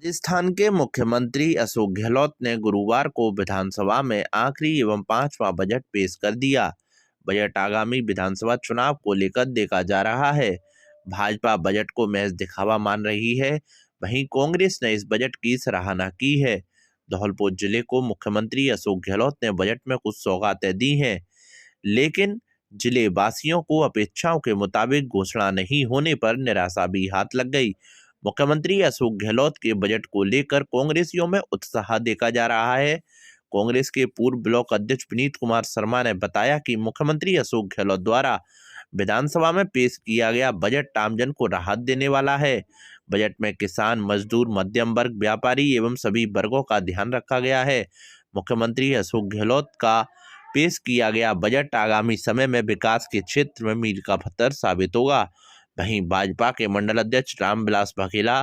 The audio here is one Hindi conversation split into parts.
राजस्थान के मुख्यमंत्री अशोक गहलोत ने गुरुवार को विधानसभा में आखिरी एवं पांचवा बजट पेश कर दिया। बजट आगामी विधानसभा चुनाव को लेकर देखा जा रहा है। भाजपा बजट को महज दिखावा मान रही है, वहीं कांग्रेस ने इस बजट की सराहना की है। धौलपुर जिले को मुख्यमंत्री अशोक गहलोत ने बजट में कुछ सौगातें दी हैं, लेकिन जिले वासियों को अपेक्षाओं के मुताबिक घोषणा नहीं होने पर निराशा भी हाथ लग गई। मुख्यमंत्री अशोक गहलोत के बजट को लेकर कांग्रेसियों में उत्साह देखा जा रहा है। कांग्रेस के पूर्व ब्लॉक अध्यक्ष विनीत कुमार शर्मा ने बताया कि मुख्यमंत्री अशोक गहलोत द्वारा विधानसभा में पेश किया गया बजट आमजन को राहत देने वाला है। बजट में किसान, मजदूर, मध्यम वर्ग, व्यापारी एवं सभी वर्गों का ध्यान रखा गया है। मुख्यमंत्री अशोक गहलोत का पेश किया गया बजट आगामी समय में विकास के क्षेत्र में मील का पत्थर साबित होगा। वहीं भाजपा के मंडल अध्यक्ष रामविलास वाघेला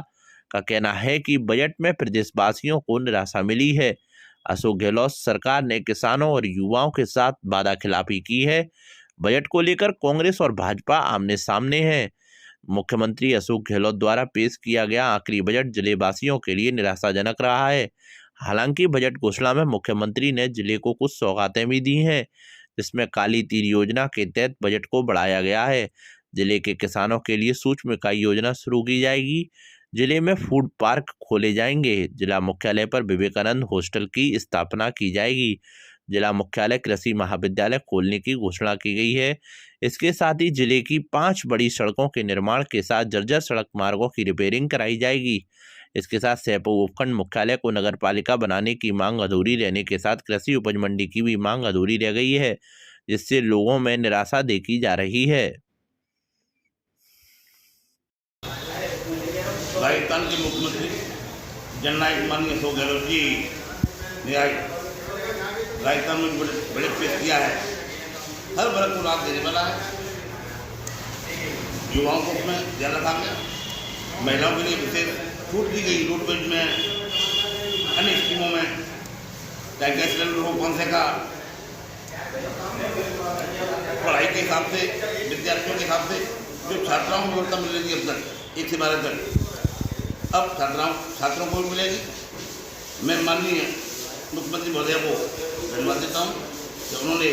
का कहना है कि बजट में प्रदेशवासियों को निराशा मिली है। अशोक गहलोत सरकार ने किसानों और युवाओं के साथ वादा खिलाफी की है। बजट को लेकर कांग्रेस और भाजपा आमने सामने है। मुख्यमंत्री अशोक गहलोत द्वारा पेश किया गया आखिरी बजट जिले वासियों के लिए निराशाजनक रहा है। हालांकि बजट घोषणा में मुख्यमंत्री ने जिले को कुछ सौगातें भी दी हैं, जिसमें काली तीर योजना के तहत बजट को बढ़ाया गया है। जिले के किसानों के लिए सूक्ष्म इकाई योजना शुरू की जाएगी। जिले में फूड पार्क खोले जाएंगे। जिला मुख्यालय पर विवेकानंद हॉस्टल की स्थापना की जाएगी। जिला मुख्यालय कृषि महाविद्यालय खोलने की घोषणा की गई है। इसके साथ ही जिले की 5 बड़ी सड़कों के निर्माण के साथ जर्जर सड़क मार्गों की रिपेयरिंग कराई जाएगी। इसके साथ सैपऊ उपखंड मुख्यालय को नगर पालिका बनाने की मांग अधूरी रहने के साथ कृषि उपज मंडी की भी मांग अधूरी रह गई है, जिससे लोगों में निराशा देखी जा रही है। राजस्थान के मुख्यमंत्री जननायक माननीय अशोक गहलोत जी ने आज राजस्थान में बजट पेश किया है। हर वर्ग को लाभ देने वाला है। युवाओं को उसमें ध्यान रखा गया। महिलाओं के लिए विशेष छूट दी गई। रोडवेज में, अन्य स्कीमों में, चाहे गैस सिलेंडर हो 500 का, पढ़ाई के हिसाब से, विद्यार्थियों के हिसाब से जो छात्राओं को व्यवस्था मिल रही थी अब तक 1 से 12 तक, अब छात्रों को भी मिलेगी। मैं माननीय मुख्यमंत्री महोदय को धन्यवाद देता हूँ कि उन्होंने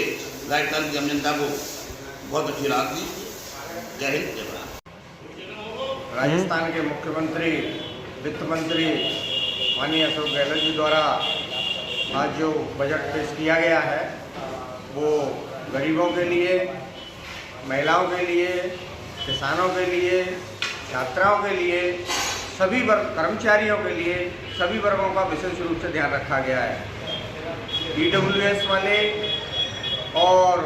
राजस्थान की आम जनता को बहुत अच्छी राहत दी। जय हिंद, जय भारत। राजस्थान के मुख्यमंत्री, वित्त मंत्री माननीय अशोक गहलोत जी द्वारा आज जो बजट पेश किया गया है वो गरीबों के लिए, महिलाओं के लिए, किसानों के लिए, छात्राओं के लिए, सभी वर्ग, कर्मचारियों के लिए, सभी वर्गों का विशेष रूप से ध्यान रखा गया है। EWS वाले और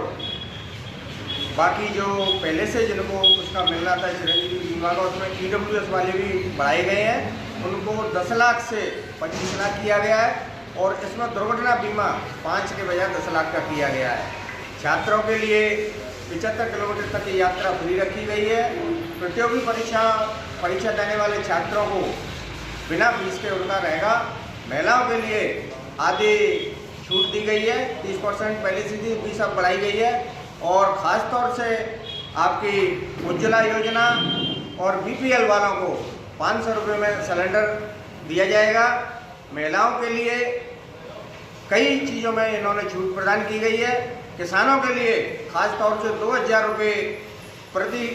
बाकी जो पहले से जिनको उसका मिल रहा था चिरंजीवी बीमा का, उसमें EWS वाले भी बढ़ाए गए हैं। उनको 10 लाख से 25 लाख किया गया है और इसमें दुर्घटना बीमा 5 के बजाय 10 लाख का किया गया है। छात्रों के लिए 75 किलोमीटर तक की यात्रा फ्री रखी गई है। प्रतियोगी परीक्षा देने वाले छात्रों को बिना फीस के उनका रहेगा। महिलाओं के लिए आधी छूट दी गई है, 30% पहले से थी, फीस अब बढ़ाई गई है। और ख़ास तौर से आपकी उज्ज्वला योजना और BPL वालों को 500 रुपये में सिलेंडर दिया जाएगा। महिलाओं के लिए कई चीज़ों में इन्होंने छूट प्रदान की गई है। किसानों के लिए खास तौर से 2000 रुपये प्रति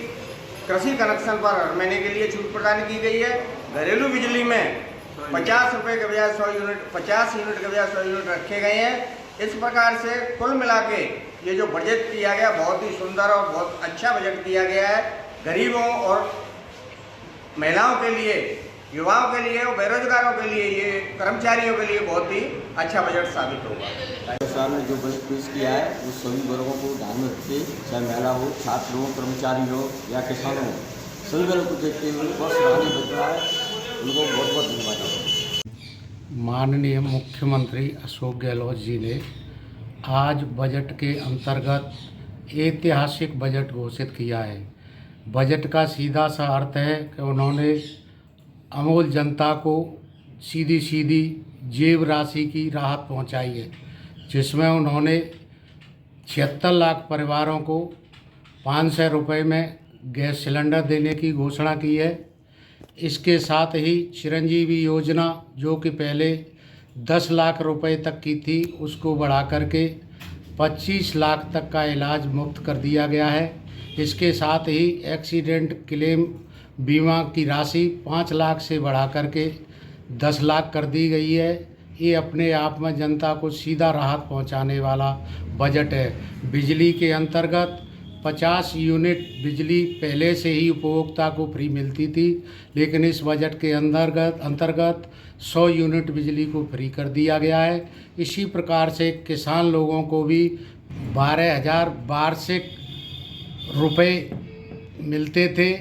कृषि कनेक्शन पर हर महीने के लिए छूट प्रदान की गई है। घरेलू बिजली में 50 रुपये के बजाय 100 यूनिट, 50 यूनिट के बजाय 100 यूनिट रखे गए हैं। इस प्रकार से कुल मिला के ये जो बजट किया गया बहुत ही सुंदर और बहुत अच्छा बजट किया गया है। गरीबों और महिलाओं के लिए, युवाओं के लिए और बेरोजगारों के लिए, ये कर्मचारियों के लिए बहुत ही अच्छा बजट साबित होगा। सरकार ने जो बजट पेश किया है वो सभी वर्गों को ध्यान में रखते, चाहे महिला हो, छात्र हो, कर्मचारी हो या किसान हो, सभी वर्गों को देखते हुए बहुत सराहनीय बच रहा है। उनको बहुत बहुत धन्यवाद। माननीय मुख्यमंत्री अशोक गहलोत जी ने आज बजट के अंतर्गत ऐतिहासिक बजट घोषित किया है। बजट का सीधा सा अर्थ है कि उन्होंने अमूल जनता को सीधी जेब राशि की राहत पहुंचाई है, जिसमें उन्होंने 76 लाख परिवारों को 500 रुपये में गैस सिलेंडर देने की घोषणा की है। इसके साथ ही चिरंजीवी योजना जो कि पहले 10 लाख रुपए तक की थी उसको बढ़ा करके 25 लाख तक का इलाज मुफ्त कर दिया गया है। इसके साथ ही एक्सीडेंट क्लेम बीमा की राशि 5 लाख से बढ़ा करके 10 लाख कर दी गई है। ये अपने आप में जनता को सीधा राहत पहुंचाने वाला बजट है। बिजली के अंतर्गत 50 यूनिट बिजली पहले से ही उपभोक्ता को फ्री मिलती थी, लेकिन इस बजट के अंतर्गत 100 यूनिट बिजली को फ्री कर दिया गया है। इसी प्रकार से किसान लोगों को भी 12,000 वार्षिक रुपए मिलते थे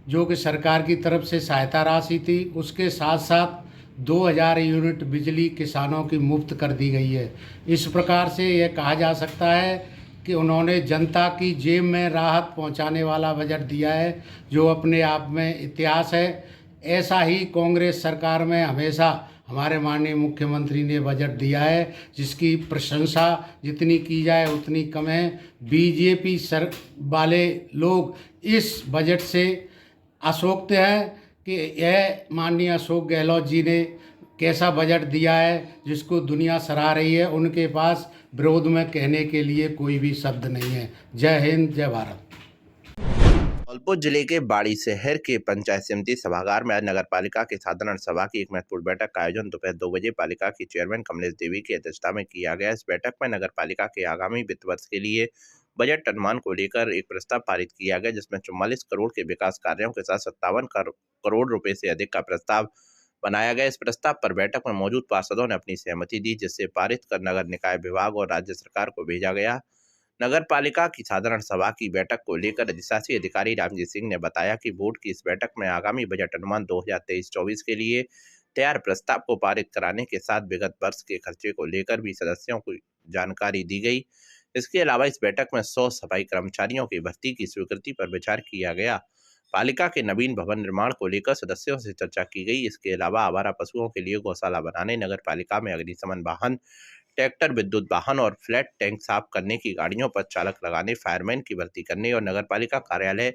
जो कि सरकार की तरफ से सहायता राशि थी। उसके साथ साथ 2,000 यूनिट बिजली किसानों की मुफ्त कर दी गई है। इस प्रकार से यह कहा जा सकता है कि उन्होंने जनता की जेब में राहत पहुंचाने वाला बजट दिया है, जो अपने आप में इतिहास है। ऐसा ही कांग्रेस सरकार में हमेशा हमारे माननीय मुख्यमंत्री ने बजट दिया है, जिसकी प्रशंसा जितनी की जाए उतनी कम है। बीजेपी वाले लोग इस बजट से आशोक्त हैं कि यह माननीय अशोक गहलोत जी ने कैसा बजट दिया है जिसको दुनिया सराह रही है। उनके पास विरोध में कहने के लिए कोई भी शब्द नहीं है। जय हिंद, जय भारत। धौलपुर जिले के बाड़ी शहर के पंचायत समिति सभागार में आज नगर पालिका की साधारण सभा की एक महत्वपूर्ण बैठक का आयोजन दोपहर 2 बजे पालिका की चेयरमैन कमलेश देवी की अध्यक्षता में किया गया। इस बैठक में नगर पालिका के आगामी वित्त वर्ष के लिए बजट अनुमान को लेकर एक प्रस्ताव पारित किया गया, जिसमें 44 करोड़ के विकास कार्यों के साथ 57 करोड़ रुपए से अधिक का प्रस्ताव बनाया गया। इस प्रस्ताव पर बैठक में मौजूद पार्षदों ने अपनी सहमति दी, जिससे पारित कर नगर निकाय विभाग और राज्य सरकार को भेजा गया। नगर पालिका की साधारण सभा की बैठक को लेकर अधिशासी अधिकारी रामजीत सिंह ने बताया कि बोर्ड की इस बैठक में आगामी बजट अनुमान 2023-24 के लिए तैयार प्रस्ताव को पारित कराने के साथ विगत वर्ष के खर्चे को लेकर भी सदस्यों को जानकारी दी गई। इसके अलावा इस बैठक में 100 सफाई कर्मचारियों की भर्ती की स्वीकृति पर विचार किया गया। पालिका के नवीन भवन निर्माण को लेकर सदस्यों से चर्चा की गई। इसके अलावा आवारा पशुओं के लिए गौशाला बनाने, नगर पालिका में अग्निशमन वाहन, ट्रैक्टर, विद्युत वाहन और फ्लैट टैंक साफ करने की गाड़ियों पर चालक लगाने, फायरमैन की भर्ती करने और नगर पालिका कार्यालय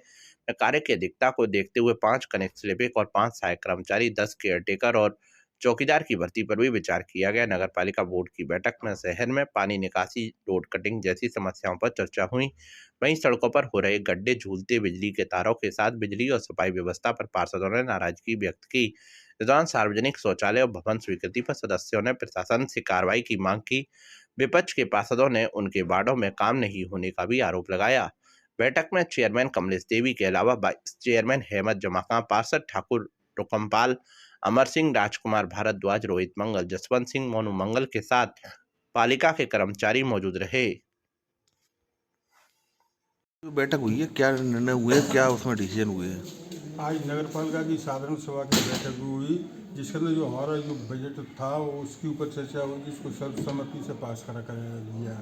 में कार्य की अधिकता को देखते हुए 5 कनेस्टेबल और 5 सहायक कर्मचारी, 10 केयरटेकर और चौकीदार की भर्ती पर भी विचार किया गया। नगर पालिका बोर्ड की बैठक में शहर में पानी निकासी, रोड कटिंग जैसी समस्याओं पर चर्चा हुई। वहीं सड़कों पर हो रहे गड्ढे, झूलते बिजली के तारों के साथ बिजली और सफाई व्यवस्था पर पार्षदों ने नाराजगी व्यक्त की। इस दौरान सार्वजनिक शौचालय और भवन स्वीकृति पर सदस्यों ने प्रशासन से कार्रवाई की मांग की। विपक्ष के पार्षदों ने उनके वार्डों में काम नहीं होने का भी आरोप लगाया। बैठक में चेयरमैन कमलेश देवी के अलावा वाइस चेयरमैन हेमत जमाखा, पार्षद ठाकुर रुकमपाल, अमर सिंह, राजकुमार भारद्वाज, रोहित मंगल, जसवंत सिंह, मोनू मंगल के साथ पालिका के कर्मचारी मौजूद रहे। बैठक हुई है, क्या निर्णय हुए, क्या उसमें डिसीजन हुए हैं? आज नगर पालिका की साधारण सभा की बैठक हुई, जिसके अंदर जो हमारा जो बजट था उसके ऊपर चर्चा हुई, जिसको सर्वसम्मति से पास करा दिया।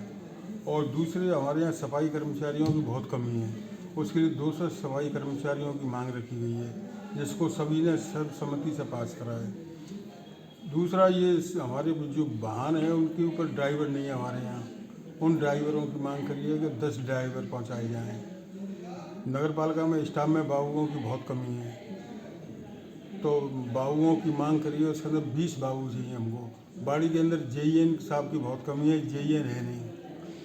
और दूसरे हमारे यहाँ सफाई कर्मचारियों की बहुत कमी है, उसके लिए 200 सफाई कर्मचारियों की मांग रखी गई है, जिसको सभी ने सर्वसम्मति से पास करा है। दूसरा, ये हमारे जो वाहन है उनके ऊपर ड्राइवर नहीं है हमारे यहाँ, उन ड्राइवरों की मांग करिए कि 10 ड्राइवर पहुँचाए जाएँ। नगर पालिका में स्टाफ में बाबुओं की बहुत कमी है, तो बाबुओं की मांग करिए, उसके अंदर 20 बाबू चाहिए हमको। बाड़ी के अंदर जेईएन साहब की बहुत कमी है, जेईएन है नहीं,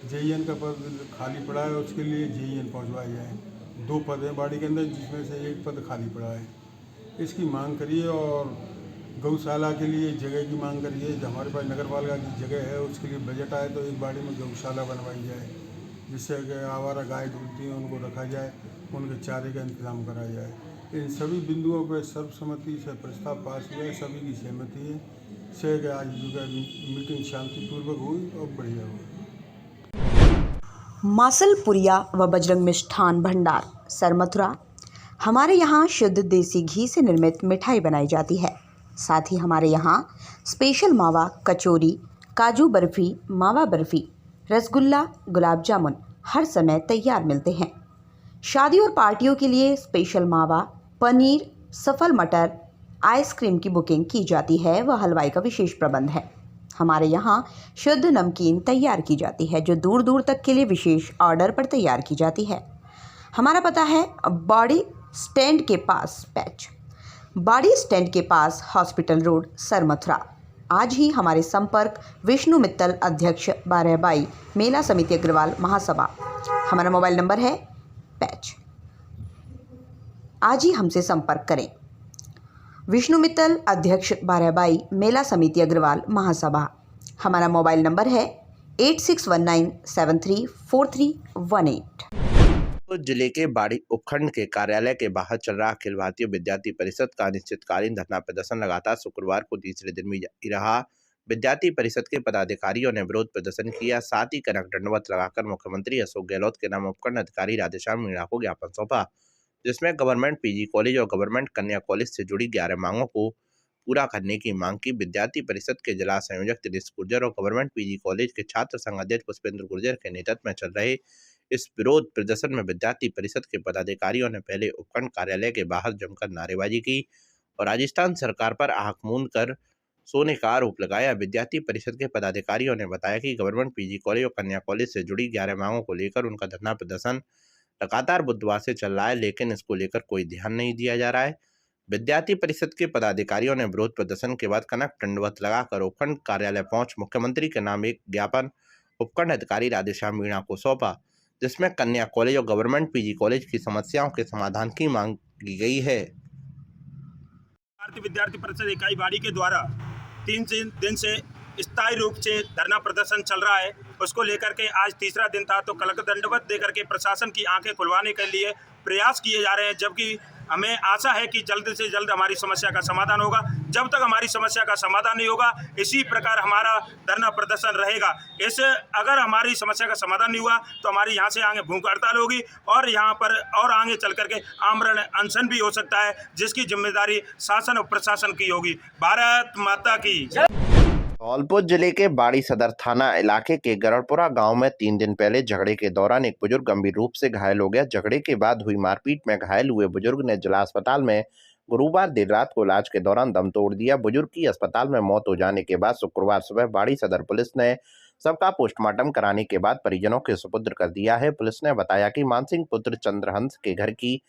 जेईएन का पद खाली पड़ा है, उसके लिए जेईएन पहुंचवाया जाए। 2 पद हैं बाड़ी के अंदर, जिसमें से 1 पद खाली पड़ा है, इसकी मांग करिए। और गौशाला के लिए जगह की मांग करिए, जो हमारे पास नगर पालिका की जगह है उसके लिए बजट आए तो एक बाड़ी में गौशाला बनवाई जाए, जिससे कि आवारा गाय ढूंढती हैं उनको रखा जाए, उनके चारे का इंतजाम करा जाए। इन सभी बिंदुओं पर सर्वसम्मति से प्रस्ताव पास हुआ है, सभी की सहमति है से कि आज जो है मीटिंग शांतिपूर्वक हुई और बढ़िया हुई। मासलपुरिया व बजरंग मिष्ठान भंडार, सरमथुरा। हमारे यहाँ शुद्ध देसी घी से निर्मित मिठाई बनाई जाती है। साथ ही हमारे यहाँ स्पेशल मावा कचौरी, काजू बर्फ़ी, मावा बर्फ़ी, रसगुल्ला, गुलाब जामुन हर समय तैयार मिलते हैं। शादी और पार्टियों के लिए स्पेशल मावा, पनीर, सफल मटर, आइसक्रीम की बुकिंग की जाती है व हलवाई का विशेष प्रबंध है। हमारे यहाँ शुद्ध नमकीन तैयार की जाती है, जो दूर दूर तक के लिए विशेष ऑर्डर पर तैयार की जाती है। हमारा पता है बाड़ी स्टैंड के पास पैच। बाड़ी स्टैंड के पास हॉस्पिटल रोड, सरमथुरा। आज ही हमारे संपर्क विष्णु मित्तल, अध्यक्ष 12/22 मेला समिति अग्रवाल महासभा। हमारा मोबाइल नंबर है 5। आज ही हमसे संपर्क करें। विष्णु मित्तल, अध्यक्ष 12/22 मेला समिति अग्रवाल महासभा। हमारा मोबाइल नंबर है 8619734318। जिले के बाड़ी उपखंड के कार्यालय के बाहर चल रहा अखिल भारतीय विद्यार्थी परिषद का अनिश्चितकालीन धरना प्रदर्शन लगातार शुक्रवार को तीसरे दिन भी जारी रहा। विद्यार्थी परिषद के पदाधिकारियों ने विरोध प्रदर्शन किया, साथ ही कनक दंडवत लगाकर मुख्यमंत्री अशोक गहलोत के नाम उपखंड अधिकारी राधेश्याम मीणा को ज्ञापन सौंपा, जिसमें गवर्नमेंट पीजी कॉलेज और गवर्नमेंट कन्या कॉलेज से जुड़ी 11 मांगों को पूरा करने की मांग की। विद्यार्थी परिषद के जिला संयोजक दिनेश गुर्जर और गवर्नमेंट पीजी कॉलेज के छात्र संघ अध्यक्ष पुष्पेंद्र गुर्जर के नेतृत्व में चल रहे इस विरोध प्रदर्शन में विद्यार्थी परिषद के पदाधिकारियों ने पहले उपखंड कार्यालय के बाहर जमकर नारेबाजी की और राजस्थान सरकार पर आंख मूंद कर सोने का आरोप लगाया। विद्यार्थी परिषद के पदाधिकारियों ने बताया कि गवर्नमेंट पीजी कॉलेज और कन्या कॉलेज से जुड़ी 11 मांगों को लेकर उनका धरना प्रदर्शन लगातार बुधवार से चल रहा है, लेकिन इसको लेकर कोई ध्यान नहीं दिया जा रहा है। विद्यार्थी परिषद के पदाधिकारियों ने विरोध प्रदर्शन के बाद कनक दंडवत लगाकर उपखंड कार्यालय पहुंच मुख्यमंत्री के नाम एक ज्ञापन उपखंड अधिकारी राधेश्याम मीणा को सौंपा, जिसमें कन्या कॉलेज और गवर्नमेंट पीजी कॉलेज की समस्याओं के समाधान की मांग की गई है। भारतीय विद्यार्थी परिषद इकाई बाड़ी के द्वारा 3 दिन से स्थायी रूप से धरना प्रदर्शन चल रहा है, उसको लेकर के आज तीसरा दिन था। तो कनक दंडवत देकर के प्रशासन की आंखें खुलवाने के लिए प्रयास किए जा रहे हैं, जबकि हमें आशा है कि जल्द से जल्द हमारी समस्या का समाधान होगा। जब तक हमारी समस्या का समाधान नहीं होगा, इसी प्रकार हमारा धरना प्रदर्शन रहेगा। इससे अगर हमारी समस्या का समाधान नहीं हुआ तो हमारी यहाँ से आगे भूख हड़ताल होगी और यहाँ पर और आगे चल करके आमरण अनशन भी हो सकता है, जिसकी जिम्मेदारी शासन और प्रशासन की होगी। भारत माता की। धौलपुर जिले के बाड़ी सदर थाना इलाके के गरड़पुरा गांव में 3 दिन पहले झगड़े के दौरान एक बुजुर्ग गंभीर रूप से घायल हो गया। झगड़े के बाद हुई मारपीट में घायल हुए बुजुर्ग ने जिला अस्पताल में गुरुवार देर रात को इलाज के दौरान दम तोड़ दिया। बुजुर्ग की अस्पताल में मौत हो जाने के बाद शुक्रवार सुबह बाड़ी सदर पुलिस ने सबका पोस्टमार्टम कराने के बाद परिजनों के सुपुर्द कर दिया है। पुलिस ने बताया कि मानसिंह पुत्र चंद्रहंस के घर की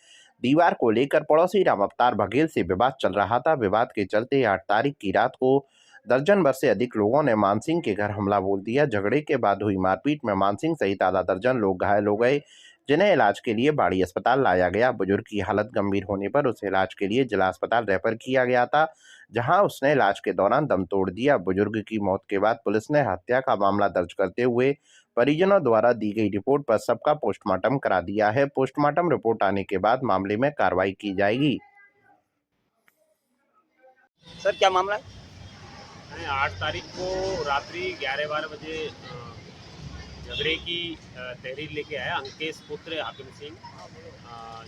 दीवार को लेकर पड़ोसी राम अवतार बघेल से विवाद चल रहा था। विवाद के चलते 8 तारीख की रात को दर्जन भर से अधिक लोगों ने मानसिंह के घर हमला बोल दिया। झगड़े के बाद हुई मारपीट में मानसिंह सहित आधा दर्जन लोग घायल हो गए, जिन्हें इलाज के लिए बाड़ी अस्पताल लाया गया। बुजुर्ग की हालत गंभीर होने पर उसे इलाज के लिए जिला अस्पताल रेफर किया गया था, जहां उसने इलाज के दौरान दम तोड़ दिया। बुजुर्ग की मौत के बाद पुलिस ने हत्या का मामला दर्ज करते हुए परिजनों द्वारा दी गई रिपोर्ट पर सबका पोस्टमार्टम करा दिया है। पोस्टमार्टम रिपोर्ट आने के बाद मामले में कार्रवाई की जाएगी। सर, क्या मामला है? 8 तारीख को रात्रि 11-12 बजे झगड़े की तहरीर लेके आया अंकेश पुत्र हाकिम सिंह,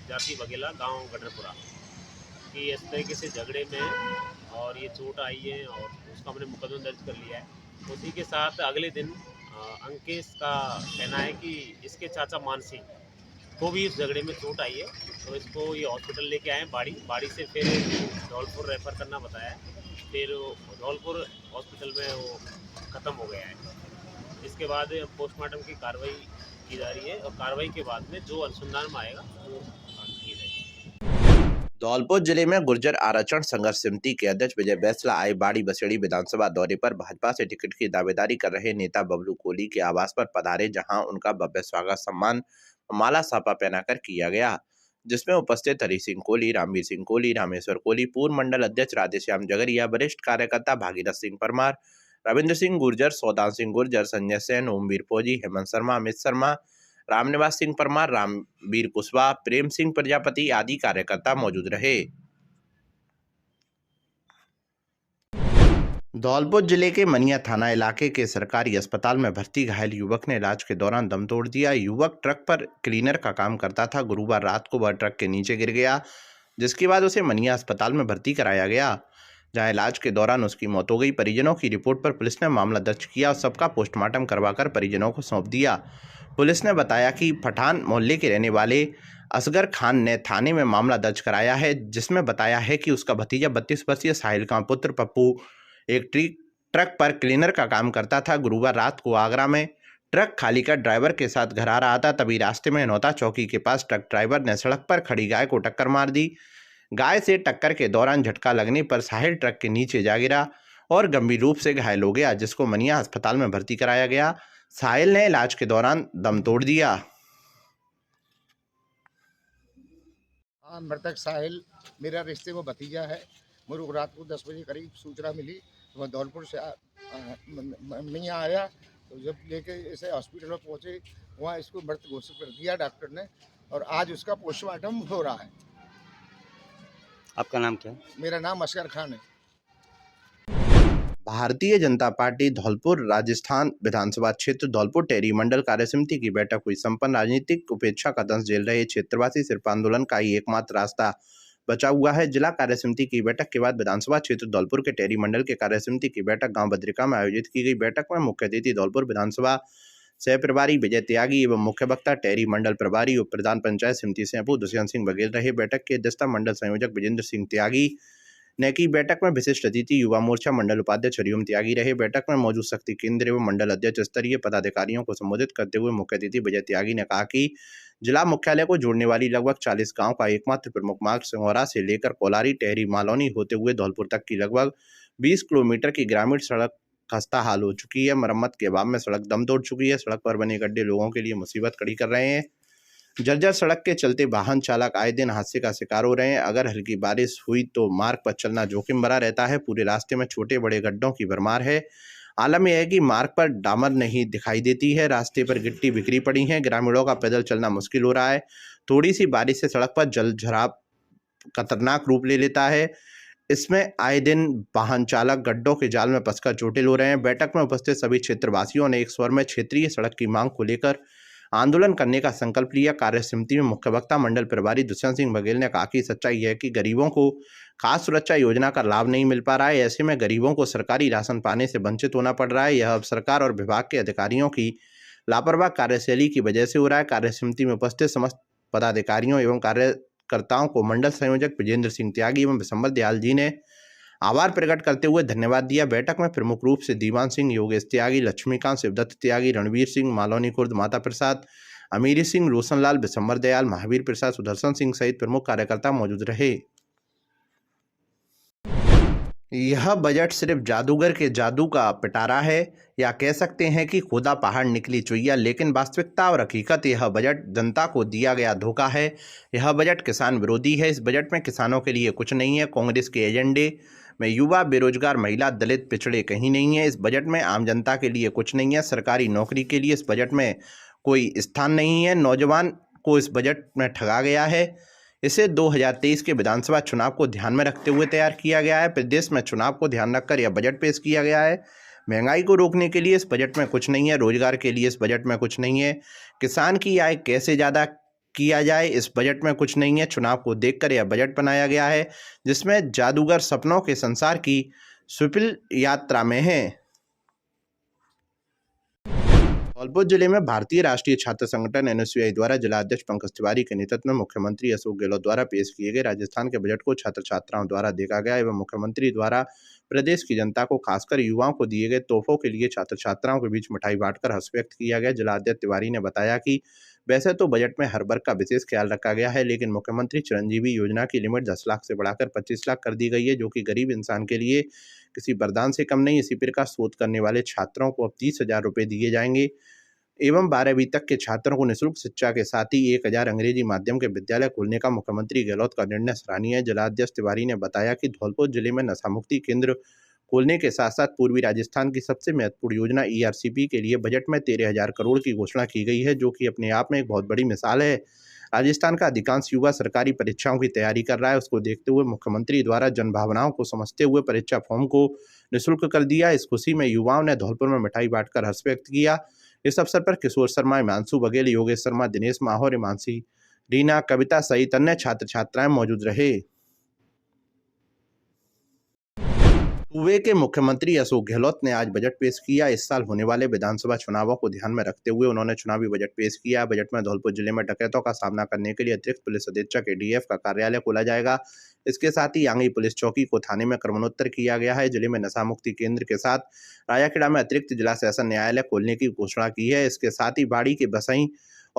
जाति बघेला, गांव गडरपुरा, कि इस तरीके से झगड़े में और ये चोट आई है और उसका हमने मुकदमा दर्ज कर लिया है। उसी के साथ अगले दिन अंकेश का कहना है कि इसके चाचा मानसिंह को भी इस झगड़े में चोट आई है, तो इसको ये हॉस्पिटल लेके आए बाड़ी से फिर धौलपुर रेफ़र करना बताया है। फिर धौलपुर हॉस्पिटल में वो ख़त्म हो गया है। इसके बाद पोस्टमार्टम की कार्रवाई की जा रही है और कार्रवाई के बाद में जो अनुसंधान में आएगा वो की जाएगी। धौलपुर जिले में गुर्जर आरक्षण संघर्ष समिति के अध्यक्ष विजय बैसला आए बाड़ी बसेड़ी विधानसभा दौरे पर भाजपा से टिकट की दावेदारी कर रहे नेता बबलू कोहली के आवास पर पधारे, जहां उनका भव्य स्वागत सम्मान माला सापा पहनाकर किया गया, जिसमें उपस्थित हरी सिंह कोहली, रामवीर सिंह कोहली, रामेश्वर कोहली, पूर्व मंडल अध्यक्ष राधेश्याम जगरिया, वरिष्ठ कार्यकर्ता भागीरथ सिंह परमार, रविंद्र सिंह गुर्जर, सौदान सिंह गुर्जर, संजय सेन, ओमवीर फौजी, हेमंत शर्मा, अमित शर्मा, रामनिवास सिंह परमार, रामवीर कुशवाहा, प्रेम सिंह प्रजापति आदि कार्यकर्ता मौजूद रहे। धौलपुर जिले के मनिया थाना इलाके के सरकारी अस्पताल में भर्ती घायल युवक ने इलाज के दौरान दम तोड़ दिया। युवक ट्रक पर क्लीनर का काम करता था। गुरुवार रात को वह ट्रक के नीचे गिर गया, जिसके बाद उसे मनिया अस्पताल में भर्ती कराया गया, जहां इलाज के दौरान उसकी मौत हो गई। परिजनों की रिपोर्ट पर पुलिस ने मामला दर्ज किया और सबका पोस्टमार्टम करवाकर परिजनों को सौंप दिया। पुलिस ने बताया कि पठान मोहल्ले के रहने वाले असगर खान ने थाने में मामला दर्ज कराया है, जिसमें बताया है कि उसका भतीजा 32 वर्षीय साहिल का पुत्र पप्पू एक ट्रक पर क्लीनर का काम करता था। गुरुवार रात को आगरा में ट्रक खाली कर ड्राइवर के साथ घर आ रहा था, तभी रास्ते में नौता चौकी के पास ट्रक ड्राइवर ने सड़क पर खड़ी गाय को टक्कर मार दी, गाय से टक्कर के दौरान झटका लगने पर साहिल ट्रक के नीचे जा गिरा और गंभीर रूप से घायल हो गया, जिसको मनिया अस्पताल में भर्ती कराया गया। साहिल ने इलाज के दौरान दम तोड़ दिया। मृतक साहिल मेरा रिश्ते में भतीजा है। मुझे को रात को 10 बजे करीब सूचना मिली तो मैं धौलपुर से नहीं आया, तो जब लेके इसे हॉस्पिटल में पहुंचे वहाँ इसको मृत घोषित कर दिया डॉक्टर ने, और आज उसका पोस्टमार्टम हो रहा है। आपका नाम क्या है? मेरा नाम असगर खान है। भारतीय जनता पार्टी धौलपुर राजस्थान विधानसभा क्षेत्र धौलपुर टेरी मंडल कार्यसमिति की बैठक हुई संपन्न। राजनीतिक उपेक्षा का दंश झेल रहे क्षेत्रवासी सिर्फ आंदोलन का ही एकमात्र रास्ता बचा हुआ है। जिला कार्यसमिति की बैठक के बाद विधानसभा क्षेत्र धौलपुर के टेरी मंडल के कार्यसमिति की बैठक गांव बद्रिका में आयोजित की गई। बैठक में मुख्य अतिथि धौलपुर विधानसभा सह प्रभारी विजय त्यागी एवं मुख्य वक्ता टेरी मंडल प्रभारी उप प्रधान पंचायत समिति सेंपू दुष्यंत सिंह बघेल रहे। बैठक की अध्यक्षता मंडल संयोजक विजेंद्र सिंह त्यागी ने की। बैठक में विशिष्ट अतिथि युवा मोर्चा मंडल उपाध्यक्ष हरिओम त्यागी रहे। बैठक में मौजूद शक्ति केंद्र एवं मंडल अध्यक्ष स्तरीय पदाधिकारियों को संबोधित करते हुए मुख्य अतिथि विजय त्यागी ने कहा कि जिला मुख्यालय को जोड़ने वाली लगभग 40 गांव का एकमात्र प्रमुख मार्ग सिंगौरा से लेकर कोलारी टेहरी मालौनी होते हुए धौलपुर तक की लगभग 20 किलोमीटर की ग्रामीण सड़क खस्ता हाल हो चुकी है। मरम्मत के अभाव में सड़क दम तोड़ चुकी है। सड़क पर बने गड्ढे लोगों के लिए मुसीबत खड़ी कर रहे हैं। जर्जर सड़क के चलते वाहन चालक आए दिन हादसे का शिकार हो रहे हैं। अगर हल्की बारिश हुई तो मार्ग पर चलना जोखिम भरा रहता है। पूरे रास्ते में छोटे बड़े गड्ढों की भरमार है। आलम यह है कि मार्ग पर डामर नहीं दिखाई देती है। रास्ते पर गिट्टी बिखरी पड़ी है। ग्रामीणों का पैदल चलना मुश्किल हो रहा है। थोड़ी सी बारिश से सड़क पर जल झराव खतरनाक रूप ले लेता है। इसमें आए दिन वाहन चालक गड्ढों के जाल में फंसकर चोटिल हो रहे हैं। बैठक में उपस्थित सभी क्षेत्रवासियों ने एक स्वर में क्षेत्रीय सड़क की मांग को लेकर आंदोलन करने का संकल्प लिया। कार्य समिति में मुख्य वक्ता मंडल प्रभारी दुष्यंत सिंह बघेल ने कहा कि सच्चाई यह है कि गरीबों को खास सुरक्षा योजना का लाभ नहीं मिल पा रहा है। ऐसे में गरीबों को सरकारी राशन पाने से वंचित होना पड़ रहा है। यह अब सरकार और विभाग के अधिकारियों की लापरवाह कार्यशैली की वजह से हो रहा है। कार्य समिति में उपस्थित समस्त पदाधिकारियों एवं कार्यकर्ताओं को मंडल संयोजक विजेंद्र सिंह त्यागी एवं विशंबर दयाल जी ने आभार प्रकट करते हुए धन्यवाद दिया। बैठक में प्रमुख रूप से दीवान सिंह, योगेश त्यागी, लक्ष्मीकांत, शिवदत्त त्यागी, रणवीर सिंह, मालौनी खुर्द, माता प्रसाद, अमीरी सिंह, रोशनलाल, विशंबर दयाल, महावीर प्रसाद, सुदर्शन सिंह सहित प्रमुख कार्यकर्ता मौजूद रहे। यह बजट सिर्फ जादूगर के जादू का पिटारा है या कह सकते हैं कि खुदा पहाड़ निकली चुईया, लेकिन वास्तविकता और हकीकत यह बजट जनता को दिया गया धोखा है। यह बजट किसान विरोधी है। इस बजट में किसानों के लिए कुछ नहीं है। कांग्रेस के एजेंडे में युवा, बेरोजगार, महिला, दलित, पिछड़े कहीं नहीं है। इस बजट में आम जनता के लिए कुछ नहीं है। सरकारी नौकरी के लिए इस बजट में कोई स्थान नहीं है। नौजवान को इस बजट में ठगा गया है। इसे 2023 के विधानसभा चुनाव को ध्यान में रखते हुए तैयार किया गया है। प्रदेश में चुनाव को ध्यान रखकर यह बजट पेश किया गया है। महंगाई को रोकने के लिए इस बजट में कुछ नहीं है। रोजगार के लिए इस बजट में कुछ नहीं है। किसान की आय कैसे ज़्यादा किया जाए, इस बजट में कुछ नहीं है। चुनाव को देखकर यह बजट बनाया गया है, जिसमें जादूगर सपनों के संसार की सफल यात्रा में है। धौलपुर जिले में भारतीय राष्ट्रीय छात्र संगठन एनएसयूआई द्वारा जिला अध्यक्ष पंकज तिवारी के नेतृत्व में मुख्यमंत्री अशोक गहलोत द्वारा पेश किए गए राजस्थान के बजट को छात्र छात्राओं द्वारा देखा गया एवं मुख्यमंत्री द्वारा प्रदेश की जनता को, खासकर युवाओं को दिए गए तोहफों के लिए छात्र छात्राओं के बीच मिठाई बांटकर हर्ष व्यक्त किया गया। जिला अध्यक्ष तिवारी ने बताया कि वैसे तो बजट में हर वर्ग का विशेष ख्याल रखा गया है, लेकिन मुख्यमंत्री चिरंजीवी योजना की लिमिट 10 लाख से बढ़ाकर 25 लाख कर दी गई है, जो कि गरीब इंसान के लिए किसी वरदान से कम नहीं। इसी प्रकार शोध करने वाले छात्रों को अब 30,000 रुपये दिए जाएंगे एवं 12वीं तक के छात्रों को निःशुल्क शिक्षा के साथ ही 1000 अंग्रेजी माध्यम के विद्यालय खोलने का मुख्यमंत्री गहलोत का निर्णय सराहनीय है। जिला अध्यक्ष तिवारी ने बताया कि धौलपुर जिले में नशा मुक्ति केंद्र खोलने के साथ साथ पूर्वी राजस्थान की सबसे महत्वपूर्ण योजना ERCP के लिए बजट में 13,000 करोड़ की घोषणा की गई है, जो कि अपने आप में एक बहुत बड़ी मिसाल है। राजस्थान का अधिकांश युवा सरकारी परीक्षाओं की तैयारी कर रहा है। उसको देखते हुए मुख्यमंत्री द्वारा जन भावनाओं को समझते हुए परीक्षा फॉर्म को निःशुल्क कर दिया। इस खुशी में युवाओं ने धौलपुर में मिठाई बांटकर हर्ष व्यक्त किया। इस अवसर पर किशोर शर्मा, हिमांशु बघेल, योगेश शर्मा, दिनेश माहौर, हिमांशी, रीना, कविता सहित अन्य छात्र छात्राएं मौजूद रहे। सूबे के मुख्यमंत्री अशोक गहलोत ने आज बजट पेश किया। इस साल होने वाले विधानसभा चुनावों को ध्यान में रखते हुए उन्होंने चुनावी बजट पेश किया। बजट में धौलपुर जिले में डकैतों का सामना करने के लिए अतिरिक्त पुलिस अधीक्षक ADF का कार्यालय खोला जाएगा। इसके साथ ही यांगी पुलिस चौकी को थाने में क्रमोन्नतर किया गया है। जिले में नशा मुक्ति केंद्र के साथ रायाखेड़ा में अतिरिक्त जिला सेशन न्यायालय खोलने की घोषणा की है। इसके साथ ही बाड़ी के बसई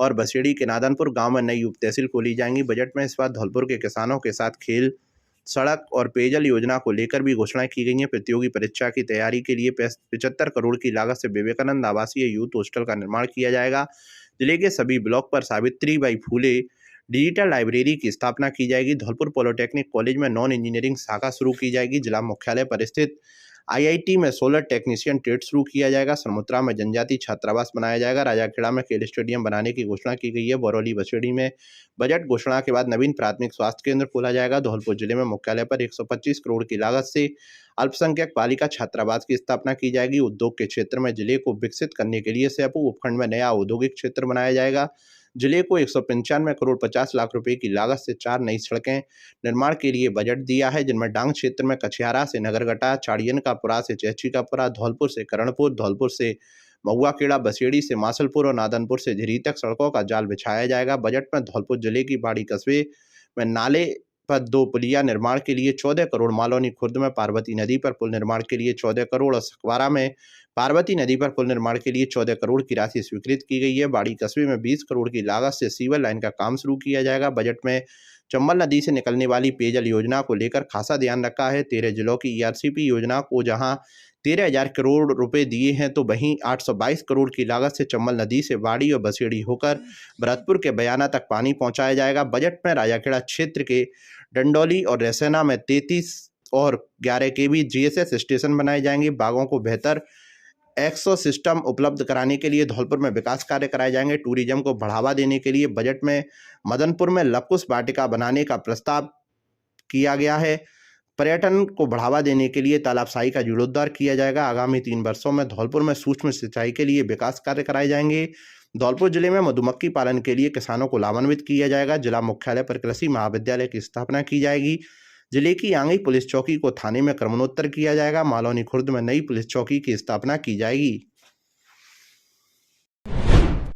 और बसेड़ी के नादनपुर गांव में नई उप तहसील खोली जाएंगी। बजट में इस बार धौलपुर के किसानों के साथ खेल, सड़क और पेयजल योजना को लेकर भी घोषणाएं की गई हैं। प्रतियोगी परीक्षा की तैयारी के लिए 75 करोड़ की लागत से विवेकानंद आवासीय यूथ हॉस्टल का निर्माण किया जाएगा। जिले के सभी ब्लॉक पर सावित्रीबाई फूले डिजिटल लाइब्रेरी की स्थापना की जाएगी। धौलपुर पॉलिटेक्निक कॉलेज में नॉन इंजीनियरिंग शाखा शुरू की जाएगी। जिला मुख्यालय पर स्थित IIT में सोलर टेक्नीशियन ट्रेड शुरू किया जाएगा। सरमुत्रा में जनजाति छात्रावास बनाया जाएगा। राजाखेड़ा में खेल स्टेडियम बनाने की घोषणा की गई है। बरौली बसेड़ी में बजट घोषणा के बाद नवीन प्राथमिक स्वास्थ्य केंद्र खोला जाएगा। धौलपुर जिले में मुख्यालय पर 125 करोड़ की लागत से अल्पसंख्यक बालिका छात्रावास की स्थापना की जाएगी। उद्योग के क्षेत्र में जिले को विकसित करने के लिए सेपू उपखंड में नया औद्योगिक क्षेत्र बनाया जाएगा। जिले को 195 करोड़ 50 लाख रुपए की लागत से 4 नई सड़कें निर्माण के लिए बजट दिया है, जिनमें डांग क्षेत्र में कछियारा से नगरगटा, चाड़ियनकापुरा से चैचिकापुरा, धौलपुर से करणपुर, धौलपुर से महुआखेड़ा, बसेड़ी से मासलपुर और नादनपुर से झिरी तक सड़कों का जाल बिछाया जाएगा। बजट में धौलपुर जिले की बाड़ी कस्बे में नाले पर 2 पुलिया निर्माण के लिए 14 करोड़, मालौनी खुर्द में पार्वती नदी पर पुल निर्माण के लिए 14 करोड़ और सकवारा में पार्वती नदी पर पुल निर्माण के लिए 14 करोड़ की राशि स्वीकृत की गई है। बाड़ी कस्बे में 20 करोड़ की लागत से सीवर लाइन का काम शुरू किया जाएगा। बजट में चंबल नदी से निकलने वाली पेयजल योजना को लेकर खासा ध्यान रखा है। 13 जिलों की ERCP योजना को जहां 13,000 करोड़ रुपए दिए हैं, तो वहीं 822 करोड़ की लागत से चंबल नदी से बाड़ी और बसेड़ी होकर भरतपुर के बयाना तक पानी पहुंचाया जाएगा। बजट में राजाखेड़ा क्षेत्र के डंडौली और रैसेना में 33 और 11 kV GSS स्टेशन बनाए जाएंगे। बागों को बेहतर एक्सो सिस्टम उपलब्ध कराने के लिए धौलपुर में विकास कार्य कराए जाएंगे। टूरिज्म को बढ़ावा देने के लिए बजट में मदनपुर में लकुश वाटिका बनाने का प्रस्ताव किया गया है। पर्यटन को बढ़ावा देने के लिए तालाबशाही का जीर्णोद्धार किया जाएगा। आगामी 3 वर्षों में धौलपुर में सूक्ष्म सिंचाई के लिए विकास कार्य कराए जाएंगे। धौलपुर जिले में मधुमक्खी पालन के लिए किसानों को लाभान्वित किया जाएगा। जिला मुख्यालय पर कृषि महाविद्यालय की स्थापना की जाएगी। जिले की आंगी पुलिस चौकी को थाने में क्रमोन्नतर किया जाएगा। मालौनी खुर्द में नई पुलिस चौकी की स्थापना की जाएगी।